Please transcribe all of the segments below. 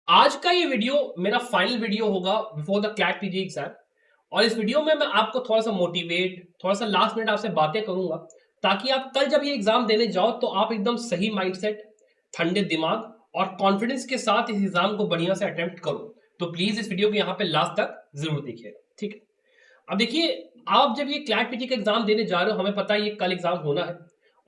आज का ये वीडियो मेरा फाइनल वीडियो होगा before the CLAT PG exam. और इस वीडियो में मैं आपको थोड़ा सा मोटिवेट, थोड़ा सा लास्ट मिनट आपसे बातें करूंगा ताकि आप कल जब ये एग्जाम देने जाओ तो आप एकदम सही माइंडसेट, ठंडे दिमाग और कॉन्फिडेंस के साथ इस एग्जाम को बढ़िया से अटेम्प्ट करो। तो प्लीज इस वीडियो को यहाँ पे लास्ट तक जरूर देखिएगा, ठीक है। अब देखिए, आप जब ये क्लैट पीटी का एग्जाम देने जा रहे हो, हमें पता है ये कल एग्जाम होना है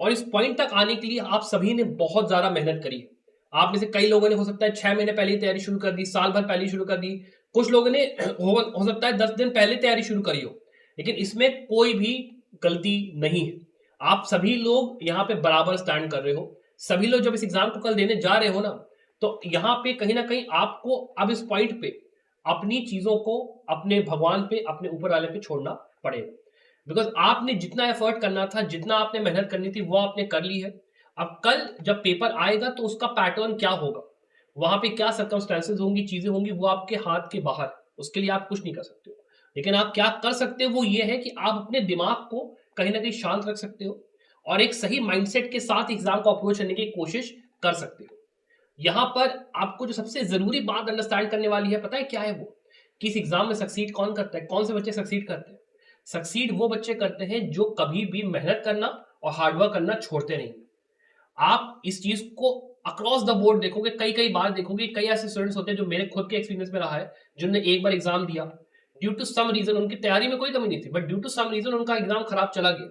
और इस पॉइंट तक आने के लिए आप सभी ने बहुत ज्यादा मेहनत करी है। आप में से कई लोगों ने हो सकता है 6 महीने पहले ही तैयारी शुरू कर दी, साल भर पहले ही शुरू कर दी। कुछ लोगों ने हो सकता है 10 दिन पहले तैयारी शुरू करी हो। लेकिन इसमें कोई भी गलती नहीं है। आप सभी लोग यहाँ पे बराबर स्टैंड कर रहे हो। सभी लोग जब इस एग्जाम को कल देने जा रहे हो ना, तो यहाँ पे कहीं ना कहीं आपको अब इस पॉइंट पे अपनी चीजों को अपने भगवान पे, अपने ऊपर वाले पे छोड़ना पड़ेगा। बिकॉज आपने जितना एफर्ट करना था, जितना आपने मेहनत करनी थी, वो आपने कर ली है। अब कल जब पेपर आएगा तो उसका पैटर्न क्या होगा, वहां पे क्या सर्कमस्टेंसेज होंगी, चीजें होंगी, वो आपके हाथ के बाहर है। उसके लिए आप कुछ नहीं कर सकते हो। लेकिन आप क्या कर सकते हो वो ये है कि आप अपने दिमाग को कहीं ना कहीं शांत रख सकते हो और एक सही माइंडसेट के साथ एग्जाम को अप्रोच करने की कोशिश कर सकते हो। यहां पर आपको जो सबसे जरूरी बात अंडरस्टैंड करने वाली है, पता है क्या है वो? कि इस एग्जाम में सक्सीड कौन करता है, कौन से बच्चे सक्सीड करते हैं। सक्सीड वो बच्चे करते हैं जो कभी भी मेहनत करना और हार्डवर्क करना छोड़ते नहीं। आप इस चीज को अक्रॉस द बोर्ड देखोगे, कई कई बार देखोगे, कई ऐसे स्टूडेंट्स होते हैं जो मेरे खुद के एक्सपीरियंस में रहा है, जिन्होंने एक बार एग्जाम दिया, ड्यू टू सम रीजन, उनकी तैयारी में कोई कमी नहीं थी, but due to some reason उनका एग्जाम खराब चला गया।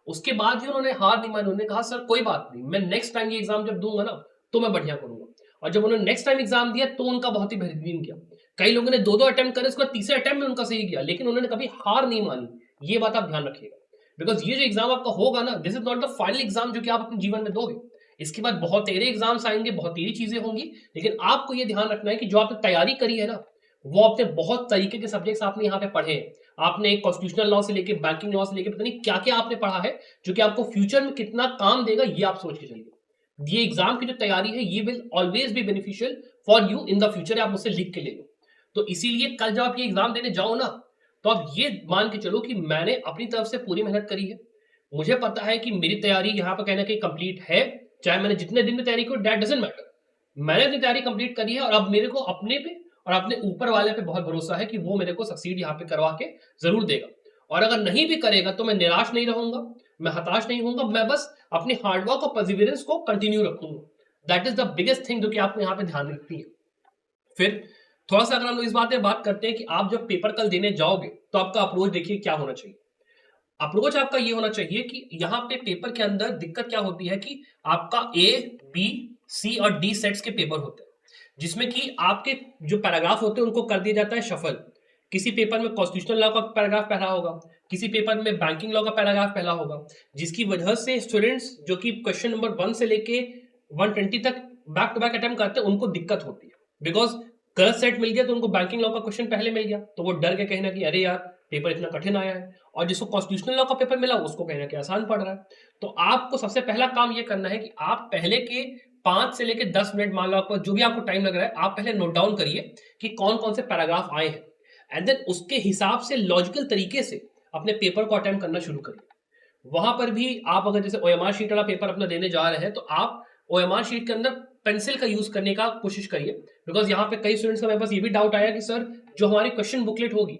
उसके बाद भी उन्होंने हार नहीं मानी। उन्होंने कहा सर कोई बात नहीं, मैं नेक्स्ट टाइम ये एग्जाम जब दूंगा ना तो मैं बढ़िया करूंगा। और जब उन्होंने नेक्स्ट टाइम एग्जाम दिया तो उनका बहुत ही बेहतरीन किया। कई लोगों ने दो दो अटेम्प्ट करे, उसके बाद तीसरे अटेम्प्ट में उनका सही गया, लेकिन उन्होंने कभी हार नहीं मानी। ये बात आप ध्यान रखिएगा। बिकॉज ये जो एग्जाम आपका होगा ना, this is not the final exam जो कि आप अपने जीवन में दोगे। इसके बाद बहुत तेरे एग्जाम्स आएंगे, बहुत तेरी चीजें होंगी। लेकिन आपको ये ध्यान रखना है कि जो आपने तैयारी करी है ना, वो आपने बहुत तरीके के सब्जेक्ट्स आपने यहाँ पे पढ़े हैं। आपने कॉन्स्टिट्यूशनल लॉ से लेके बैंकिंग लॉ से लेके पता नहीं क्या क्या आपने पढ़ा है, जो कि आपको फ्यूचर में कितना काम देगा ये आप सोच के चलिए। ये एग्जाम की जो तैयारी है ये will always be beneficial for you in the future. आप मुझसे लिख के ले लो। तो इसीलिए कल जब आप ये एग्जाम देने जाओ ना, तो आप ये मान के चलो कि मैंने अपनी तरफ से पूरी मेहनत करी है। मुझे पता है कि मेरी तैयारी यहाँ पर कहीं ना कहीं कंप्लीट है। चाहे मैंने जितने दिन में तैयारी की, दैट डजंट मैटर। मैंने अपनी तैयारी कंप्लीट करी है और अब मेरे को अपने पे और अपने ऊपर वाले पे बहुत भरोसा है कि वो मेरे को सक्सीड यहाँ पे करवा के जरूर देगा। और अगर नहीं भी करेगा तो मैं निराश नहीं रहूंगा, मैं हताश नहीं होऊंगा, मैं बस अपनी हार्डवर्क और परसिवियरेंस को कंटिन्यू रखूंगा। That is the biggest thing जो कि आपको यहाँ पे ध्यान रखती है। फिर थोड़ा सा अगर हम लोग इस बात में बात करते हैं कि आप जब पेपर कल देने जाओगे तो आपका अप्रोच देखिए क्या होना चाहिए। अप्रोच आपका ये होना चाहिए कि यहाँ पे पेपर के अंदर दिक्कत क्या होती है कि आपका ए, बी, सी और डी सेट्स के पेपर होते हैं, जिसमें कि आपके जो पैराग्राफ होते हैं उनको कर दिया जाता है शफल। किसी पेपर में कॉन्स्टिट्यूशनल लॉ का पैराग्राफ पहला होगा, किसी पेपर में बैंकिंग लॉ का पैराग्राफ पहला होगा, जिसकी वजह से स्टूडेंट्स जो कि क्वेश्चन नंबर 1 से लेके 120 तक बैक टू बैक अटेम्प्ट करते हैं उनको दिक्कत होती है। बिकॉज गलत सेट मिल गया तो उनको बैंकिंग लॉ का क्वेश्चन पहले मिल गया, तो वो डर के कहना कि अरे यार पेपर इतना कठिन आया है। और जिसको कॉन्स्टिट्यूशनल लॉ का पेपर मिला उसको कहना कि आसान पड़ रहा है। तो आपको सबसे पहला काम ये करना है कि आप पहले के 5 से लेकर 10 मिनट, मान लो आपको जो भी आपको टाइम लग रहा है, आप पहले नोट डाउन करिए कि कौन कौन से पैराग्राफ आए हैं। एंड देन उसके हिसाब से लॉजिकल तरीके से अपने पेपर को अटेम्प्ट करना शुरू करिए। वहां पर भी आप अगर जैसे ओएमआर शीट वाला पेपर अपना देने जा रहे हैं तो आप ओएमआर शीट के अंदर पेंसिल का यूज करने का कोशिश करिए। बिकॉज यहाँ पे कई स्टूडेंट्स का मेरे पास ये भी डाउट आया कि सर जो हमारी क्वेश्चन बुकलेट होगी,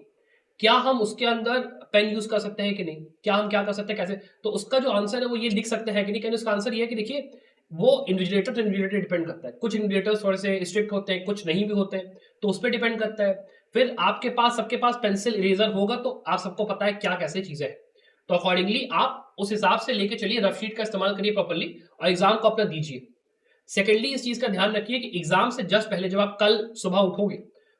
क्या हम उसके अंदर पेन यूज कर सकते हैं कि नहीं, क्या हम क्या कर सकते हैं, कैसे? तो उसका जो आंसर है वो ये लिख सकते हैं कि नहीं। उसका आंसर ये है कि देखिए, वो इन्विजिलेटर तो इन्विजिलेटर डिपेंड करता है। कुछ इन्विजिलेटर्स थोड़े से स्ट्रिक्ट होते हैं, कुछ नहीं भी होते हैं, तो उस पर डिपेंड करता है। फिर आपके पास, सबके पास पेंसिल इरेजर होगा तो आप सबको पता है क्या कैसे चीजें हैं। तो अकॉर्डिंगली आप उस हिसाब से लेके चलिए, रफ शीट का इस्तेमाल करिए प्रॉपर्ली और एग्जाम को अपना दीजिए। सेकेंडली इस चीज का ध्यान रखिए कि एग्जाम से जस्ट पहले जब आप कल सुबह उठोगे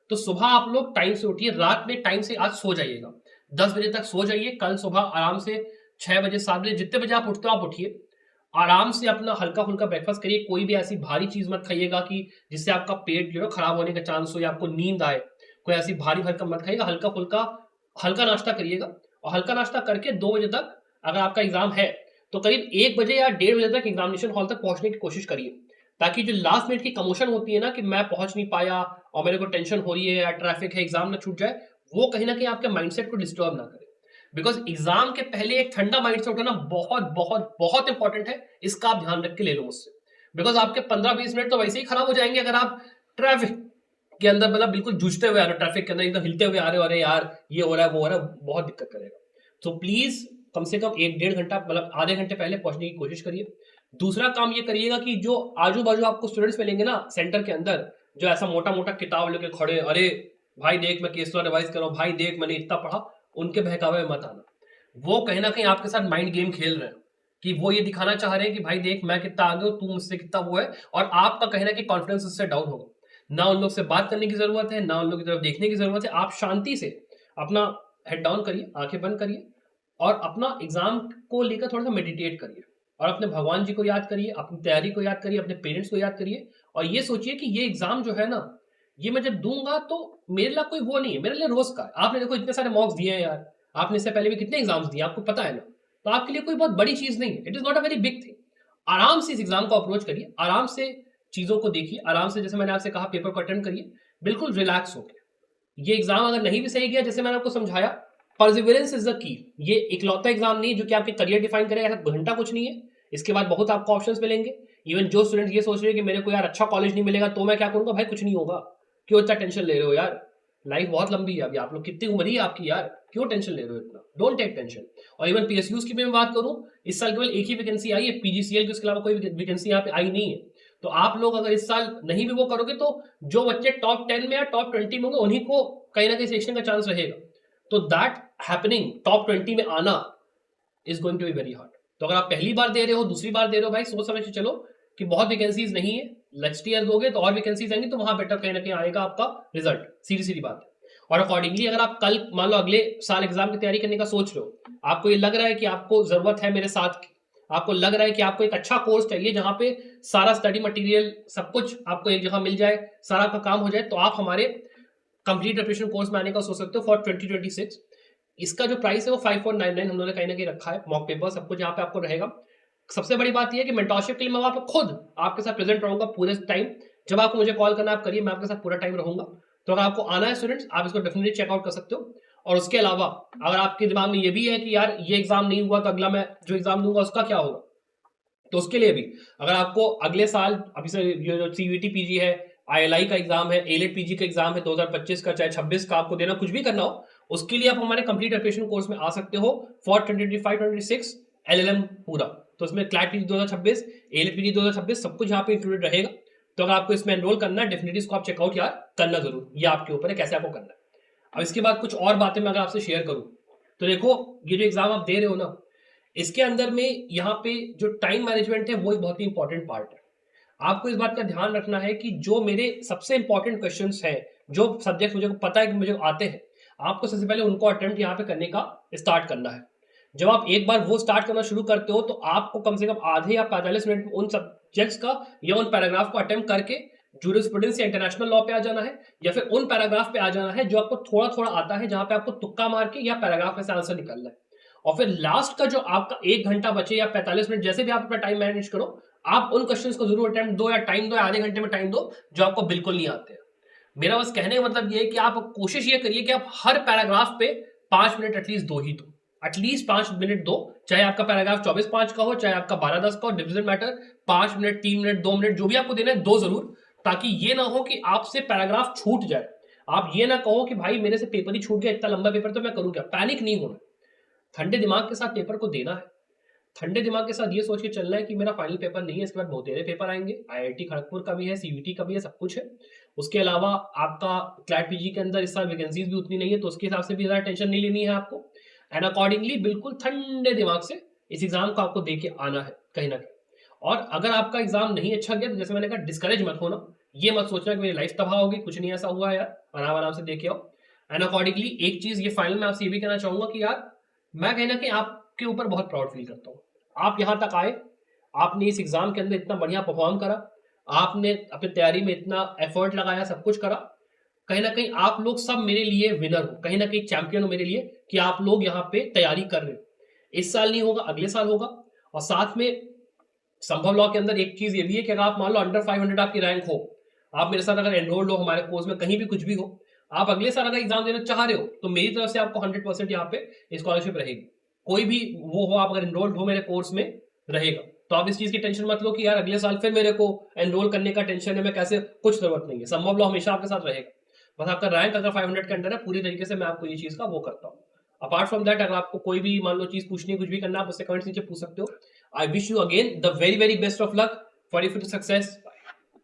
तो सुबह आप लोग टाइम से उठिए, रात में टाइम से आज सो जाइएगा। 10 बजे तक सो जाइए। कल सुबह आराम से 6 बजे 7 बजे जितने बजे आप उठते हो आप उठिए। आराम से अपना हल्का फुल्का ब्रेकफास्ट करिए। कोई भी ऐसी भारी चीज मत खाइएगा कि जिससे आपका पेट जो है खराब होने का चांस हो या आपको नींद आए। कोई ऐसी भारी भरकम मत खाइएगा, हल्का फुल्का हल्का नाश्ता करिएगा। और हल्का नाश्ता करके 2 बजे तक अगर आपका एग्जाम है तो करीब 1 बजे या 1:30 बजे तक एग्जामिनेशन हॉल तक पहुंचने की कोशिश करिए, ताकि जो लास्ट मिनट की कमोशन होती है ना कि मैं पहुंच नहीं पाया और मेरे को टेंशन हो रही है या ट्रैफिक है, एग्जाम ना छूट जाए, वो कहीं ना कहीं आपके माइंडसेट को डिस्टर्ब ना करे। बिकॉज एग्जाम के पहले एक ठंडा माइंड सेट होना बहुत बहुत बहुत इंपॉर्टेंट है। इसका आप ध्यान रख के ले लो मुझसे। बिकॉज आपके 15-20 मिनट तो वैसे ही खराब हो जाएंगे अगर आप ट्रैफिक के अंदर मतलब बिल्कुल जूझते हुए आ रहे हो, ट्रैफिक के अंदर एकदम हिलते हुए आ रहे हो, अरे यार ये हो रहा है वो हो रहा है, बहुत दिक्कत करेगा। तो प्लीज कम से कम 1-1.5 घंटा मतलब आधे घंटे पहले पहुंचने की कोशिश करिए। दूसरा काम ये करिएगा कि जो आजू बाजू आपको स्टूडेंट्स मिलेंगे ना सेंटर के अंदर, जो ऐसा मोटा मोटा किताब लेके खड़े, अरे भाई देख मैं केस रिवाइज कर रहा हूँ, भाई देख मैंने इतना पढ़ा, उनके बहकावे में मत आना। वो कहीं ना कहीं आपके साथ माइंड गेम खेल रहे हैं कि वो ये दिखाना चाह रहे हैं कि भाई देख मैं कितना आगे हूं, तू मुझसे कितना वो है, और आपका कहीं ना कहीं कॉन्फिडेंस उससे डाउन होगा। ना उन लोग से बात करने की जरूरत है, ना उन लोग की तरफ देखने की जरूरत है। आप शांति से अपना हेड डाउन करिए, आंखें बंद करिए, और अपना एग्जाम को लेकर थोड़ा सा मेडिटेट करिए, और अपने भगवान जी को याद करिए, अपनी तैयारी को याद करिए, अपने पेरेंट्स को याद करिए, और ये सोचिए कि ये एग्जाम जो है ना, ये मैं जब दूंगा तो मेरे लिए कोई वो नहीं है, मेरे लिए रोज का है। आपने देखो इतने सारे मॉक्स दिए हैं यार, आपने इससे पहले भी कितने एग्जाम्स दिए आपको पता है ना, तो आपके लिए कोई बहुत बड़ी चीज नहीं है, it is not a very big thing. आराम से इस एग्जाम को अप्रोच करिए, आराम से चीजों को देखिए, आराम से जैसे मैंने आपसे कहा पेपर को अटेंड करिए, बिल्कुल रिलैक्स होकर। ये एग्जाम अगर नहीं भी सही गया, जैसे मैंने आपको समझाया, परसिवरेंस इज द की। ये इकलौता एग्जाम नहीं जो कि आपके करियर डिफाइन करेगा, ऐसा घंटा कुछ नहीं है। इसके बाद बहुत आपको ऑप्शंस मिलेंगे। इवन जो स्टूडेंट ये सोच रहे हैं कि मेरे को यार अच्छा कॉलेज नहीं मिलेगा तो मैं क्या करूंगा, भाई कुछ नहीं होगा। क्यों इतना टेंशन ले रहे हो यार, लाइफ बहुत लंबी है, अभी आप लोग कितनी उम्र ही है आपकी यार, क्यों टेंशन ले रहे हो इतना, डोंट टेक टेंशन। और इवन पीएसयूज की भी मैं बात करूं, इस साल केवल एक ही वैकेंसी आई है पीजीसीएल की, उसके अलावा कोई वैकेंसी यहाँ पे आई नहीं है। तो आप लोग अगर इस साल नहीं भी वो करोगे तो जो बच्चे टॉप 10 में या टॉप 20 में होंगे उन्हीं को कहीं ना कहीं सिलेक्शन का चांस रहेगा। तो दैट हैपनिंग, टॉप 20 में आना is going to be very hard. तो अगर आप पहली बार दे रहे हो, दूसरी बार दे रहे हो, भाई सोच समझ के चलो कि बहुत वैकेंसीज नहीं है, नेक्स्ट ईयर दोगे तो और वैकेंसीज आएंगी, तो वहां बेटर कहीं ना कहीं आएगा आपका रिजल्ट, सीधी सीधी बात है। और अकॉर्डिंगली अगर आप कल मान लो अगले साल एग्जाम की तैयारी करने का सोच रहे हो, आपको ये लग रहा है कि आपको जरूरत है मेरे साथ की, आपको लग रहा है कि आपको एक अच्छा कोर्स चाहिए जहां पे सारा स्टडी मटेरियल सब कुछ आपको एक जगह मिल जाए, सारा का काम हो जाए, तो आप हमारे कंप्लीट प्रिपरेशन कोर्स में आने का सोच सकते हो फॉर 2026। इसका जो प्राइस है वो 5499 हम लोगों ने कहीं ना कहीं रखा है, मॉक पेपर सब कुछ यहाँ पे आपको रहेगा। सबसे बड़ी बात यह है कि मेंटरशिप के लिए मैं वहां पे खुद आपके साथ प्रेजेंट रहूंगा पूरे टाइम। जब आपको मुझे कॉल करना आप करिए, मैं आपके साथ पूरा टाइम रहूंगा। तो अगर आपको आना है स्टूडेंट्स, आप इसको डेफिनेटली चेकआउट कर सकते हो। और उसके अलावा अगर आपके दिमाग में ये भी है कि यार ये एग्जाम नहीं हुआ तो अगला मैं जो एग्जाम दूंगा उसका क्या होगा, तो उसके लिए भी अगर आपको अगले साल अभी से ये जो सीयूईटी पीजी है, आईएलआई का एग्जाम है, एलेट पीजी का एग्जाम है 2025 का, चाहे 26 का आपको देना, कुछ भी करना हो, उसके लिए आप हमारे कंप्लीट प्रिपरेशन कोर्स में आ सकते हो फॉर 2025-26 एलएलएम पूरा। तो इसमें क्लैट पीजी 2026, एलेट पीजी 2026 सब कुछ यहाँ पे इंक्लूडेड रहेगा। तो अगर आपको इसमें एनरोल करना है, डेफिनेटली इसको आप चेकआउट यार करना जरूर, ये आपके ऊपर है कैसे आपको करना है। अब इसके बाद कुछ और बातें मैं अगर आपसे शेयर करूं, तो देखो ये जो एग्जाम आप दे रहे हो ना, इसके अंदर में यहाँ पे जो टाइम मैनेजमेंट है वो एक बहुत ही इंपॉर्टेंट पार्ट है। आपको इस बात का ध्यान रखना है कि जो मेरे सबसे इंपॉर्टेंट क्वेश्चंस हैं, जो सब्जेक्ट मुझे पता है कि मुझे आते हैं, आपको सबसे पहले उनको अटेम्प्ट यहाँ पे करने का स्टार्ट करना है। जब आप एक बार वो स्टार्ट करना शुरू करते हो तो आपको कम से कम आधे या 45 मिनट उन सब्जेक्ट्स का या उन पैराग्राफ को अटेम्प्ट करके जूरिस्प्रूडेंस या इंटरनेशनल लॉ पे आ जाना है, या फिर उन पैराग्राफ पे आ जाना है जो आपको थोड़ा थोड़ा आता है, जहां पे आपको तुक्का मार के या पैराग्राफ में से आंसर निकालना है। और फिर लास्ट का जो आपका 1 घंटा बचे या 45 मिनट, जैसे भी आप अपना टाइम मैनेज करो, आप उन क्वेश्चंस को जरूर अटेम्प्ट दो, या टाइम दो, या आधे घंटे में टाइम दो जो आपको बिल्कुल नहीं आते हैं। मेरा बस कहने का मतलब ये है कि आप कोशिश ये करिए कि आप हर पैराग्राफ पे 5 मिनट एटलीस्ट दो ही दो, एटलीस्ट 5 मिनट दो, चाहे आपका पैराग्राफ 24-5 का हो, चाहे आपका 12-10 का हो, division matter. 5 minute, 3 minute, 2 minute, जो भी आपको देना है दो जरूर, ताकि ये ना हो कि आपसे पैराग्राफ छूट जाए। आप ये ना कहो कि भाई मेरे से पेपर ही छूट गया, इतना लंबा पेपर तो मैं करूँ क्या। पैनिक नहीं होना, ठंडे दिमाग के साथ पेपर को देना है। ठंडे दिमाग के साथ ये सोच के चलना है कि मेरा फाइनल पेपर नहीं है, इसके बाद बहुत तेरे पेपर आएंगे, आईआईटी खड़गपुर का भी है, सीयूईटी का भी है, सब कुछ है। उसके अलावा आपका क्लैट पीजी के अंदर इस साल वैकेंसीज भी उतनी नहीं है, तो उसके हिसाब से भी ज़्यादा टेंशन नहीं लेनी है आपको। एंड अकॉर्डिंगली बिल्कुल ठंडे दिमाग से इस एग्जाम को आपको दे के आना है कहीं ना कहीं। और अगर आपका एग्जाम नहीं अच्छा गया तो जैसे मैंने कहा, डिस्करेज मत होना, ये मत सोचना कि मेरी लाइफ तबाह होगी, कुछ नहीं ऐसा हुआ है यार, आराम आराम से देखे आओ। एंड अकॉर्डिंगली एक चीज ये फाइनल में आपसे ये भी कहना चाहूंगा कि यार मैं कहीं ना कहीं आपके ऊपर बहुत प्राउड फील करता हूँ। आप यहाँ तक आए, आपने इस एग्जाम के अंदर इतना बढ़िया परफॉर्म करा, आपने अपनी तैयारी में इतना एफर्ट लगाया, सब कुछ करा। कहीं ना कहीं आप लोग सब मेरे लिए विनर हो, कहीं ना कहीं चैंपियन हो मेरे लिए, कि आप लोग यहाँ पे तैयारी कर रहे हो। इस साल नहीं होगा, अगले साल होगा। और साथ में संभव लॉ के अंदर एक चीज ये भी है कि अगर आप मान लो अंडर 500 आपकी रैंक हो, आप मेरे साथ अगर एनरोल्ड हो हमारे कोर्स में, कहीं भी कुछ भी हो, आप अगले साल अगर एग्जाम देना चाह रहे हो, तो मेरी तरफ से आपको 100% यहाँ पे स्कॉलरशिप रहेगी। कोई भी वो हो, आप अगर एनरोल्ड हो मेरे कोर्स में, रहेगा। तो आप इस चीज की टेंशन मत लो कि यार अगले साल फिर मेरे को एनरोल करने का टेंशन है, मैं कैसे, कुछ जरूरत नहीं है। संभव लॉ हमेशा आपके साथ रहेगा। बस आपका रैंक अगर 500 के अंडर है, पूरी तरीके से मैं आपको ये चीज़ का वो करता हूँ। अपार्ट फ्रॉम दैट अगर आपको कोई भी मान लो चीज़ पूछनी है, कुछ भी करना है, आप मुझसे कमेंट्स नीचे पूछ सकते हो। I wish you again the very, very best of luck for your future success.